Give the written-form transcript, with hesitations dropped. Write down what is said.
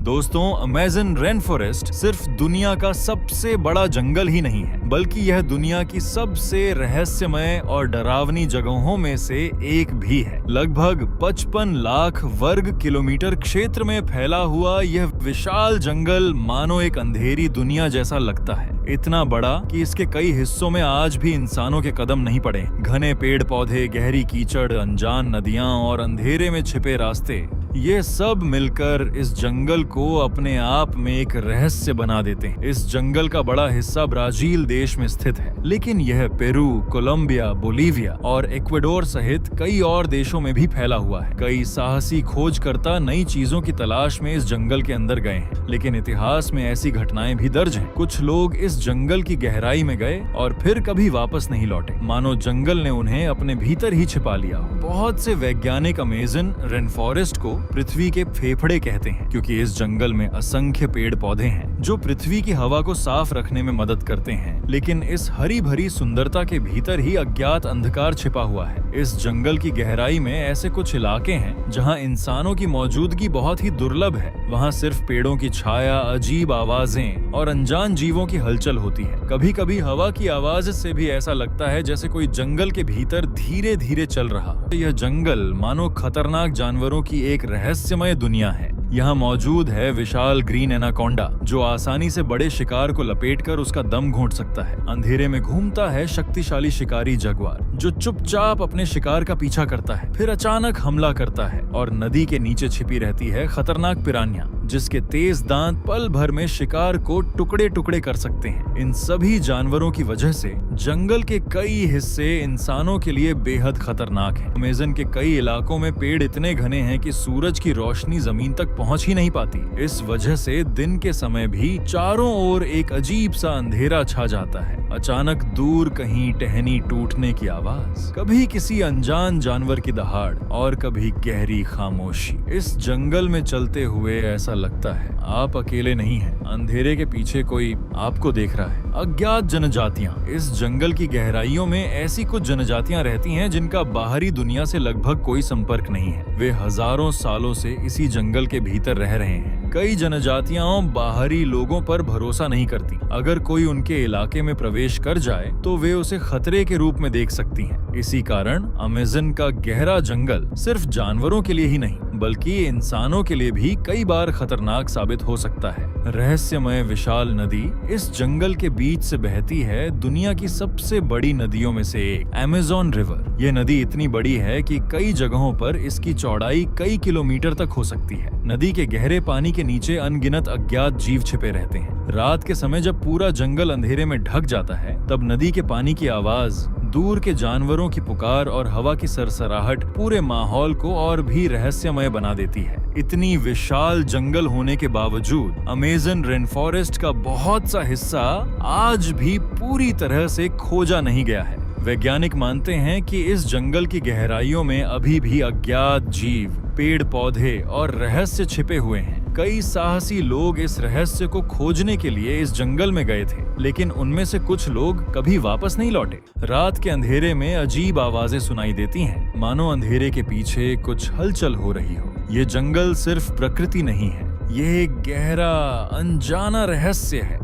दोस्तों, Amazon rain forest सिर्फ दुनिया का सबसे बड़ा जंगल ही नहीं है, बल्कि यह दुनिया की सबसे रहस्यमय और डरावनी जगहों में से एक भी है। लगभग 55 लाख वर्ग किलोमीटर क्षेत्र में फैला हुआ यह विशाल जंगल मानो एक अंधेरी दुनिया जैसा लगता है। इतना बड़ा कि इसके कई हिस्सों में आज भी इंसानों के कदम नहीं पड़े। घने पेड़ पौधे, गहरी कीचड़, अनजान नदियां और अंधेरे में छिपे रास्ते, ये सब मिलकर इस जंगल को अपने आप में एक रहस्य बना देते हैं। इस जंगल का बड़ा हिस्सा ब्राजील देश में स्थित है, लेकिन यह पेरू, कोलंबिया, बोलीविया और इक्वाडोर सहित कई और देशों में भी फैला हुआ है। कई साहसी खोजकर्ता नई चीजों की तलाश में इस जंगल के अंदर गए हैं, लेकिन इतिहास में ऐसी घटनाएं भी दर्ज हैं। कुछ लोग इस जंगल की गहराई में गए और फिर कभी वापस नहीं लौटे, मानो जंगल ने उन्हें अपने भीतर ही छिपा लिया। बहुत से वैज्ञानिक अमेज़न रेन फॉरेस्ट को पृथ्वी के फेफड़े कहते हैं, क्योंकि इस जंगल में असंख्य पेड़ पौधे हैं जो पृथ्वी की हवा को साफ रखने में मदद करते हैं। लेकिन इस हरी भरी सुंदरता के भीतर ही अज्ञात अंधकार छिपा हुआ है। इस जंगल की गहराई में ऐसे कुछ इलाके हैं जहां इंसानों की मौजूदगी बहुत ही दुर्लभ है। वहां सिर्फ पेड़ों की छाया, अजीब आवाजें और अनजान जीवों की हलचल होती है। कभी कभी हवा की आवाज से भी ऐसा लगता है जैसे कोई जंगल के भीतर धीरे धीरे चल रहा। यह जंगल मानो खतरनाक जानवरों की एक रहस्यमय दुनिया है। यहाँ मौजूद है विशाल ग्रीन एनाकोंडा, जो आसानी से बड़े शिकार को लपेटकर उसका दम घोंट सकता है। अंधेरे में घूमता है शक्तिशाली शिकारी जगुआर, जो चुपचाप अपने शिकार का पीछा करता है, फिर अचानक हमला करता है। और नदी के नीचे छिपी रहती है खतरनाक पिरान्या, जिसके तेज दांत पल भर में शिकार को टुकड़े टुकड़े कर सकते हैं। इन सभी जानवरों की वजह से जंगल के कई हिस्से इंसानों के लिए बेहद खतरनाक हैं। अमेज़न के कई इलाकों में पेड़ इतने घने हैं कि सूरज की रोशनी जमीन तक पहुंच ही नहीं पाती। इस वजह से दिन के समय भी चारों ओर एक अजीब सा अंधेरा छा जाता है। अचानक दूर कहीं टहनी टूटने की आवाज, कभी किसी अनजान जानवर की दहाड़ और कभी गहरी खामोशी। इस जंगल में चलते हुए ऐसा लगता है आप अकेले नहीं हैं। अंधेरे के पीछे कोई आपको देख रहा है। अज्ञात जनजातियां, इस जंगल की गहराइयों में ऐसी कुछ जनजातियां रहती हैं जिनका बाहरी दुनिया से लगभग कोई संपर्क नहीं है। वे हजारों सालों से इसी जंगल के भीतर रह रहे हैं। कई जनजातियां बाहरी लोगों पर भरोसा नहीं करती। अगर कोई उनके इलाके में प्रवेश कर जाए तो वे उसे खतरे के रूप में देख सकती हैं। इसी कारण अमेज़न का गहरा जंगल सिर्फ जानवरों के लिए ही नहीं, बल्कि इंसानों के लिए भी कई बार खतरनाक साबित हो सकता है। रहस्यमय विशाल नदी इस जंगल के बीच से बहती है, दुनिया की सबसे बड़ी नदियों में से एक, अमेज़न रिवर। यह नदी इतनी बड़ी है कि कई जगहों पर इसकी चौड़ाई कई किलोमीटर तक हो सकती है। नदी के गहरे पानी के नीचे अनगिनत अज्ञात जीव छिपे रहते हैं। रात के समय जब पूरा जंगल अंधेरे में ढक जाता है, तब नदी के पानी की आवाज, दूर के जानवरों की पुकार और हवा की सरसराहट पूरे माहौल को और भी रहस्यमय बना देती है। इतनी विशाल जंगल होने के बावजूद अमेज़न रेन फॉरेस्ट का बहुत सा हिस्सा आज भी पूरी तरह से खोजा नहीं गया है। वैज्ञानिक मानते हैं कि इस जंगल की गहराइयों में अभी भी अज्ञात जीव, पेड़ पौधे और रहस्य छिपे हुए हैं। कई साहसी लोग इस रहस्य को खोजने के लिए इस जंगल में गए थे, लेकिन उनमें से कुछ लोग कभी वापस नहीं लौटे। रात के अंधेरे में अजीब आवाजें सुनाई देती हैं, मानो अंधेरे के पीछे कुछ हलचल हो रही हो। ये जंगल सिर्फ प्रकृति नहीं है, ये एक गहरा अनजाना रहस्य है।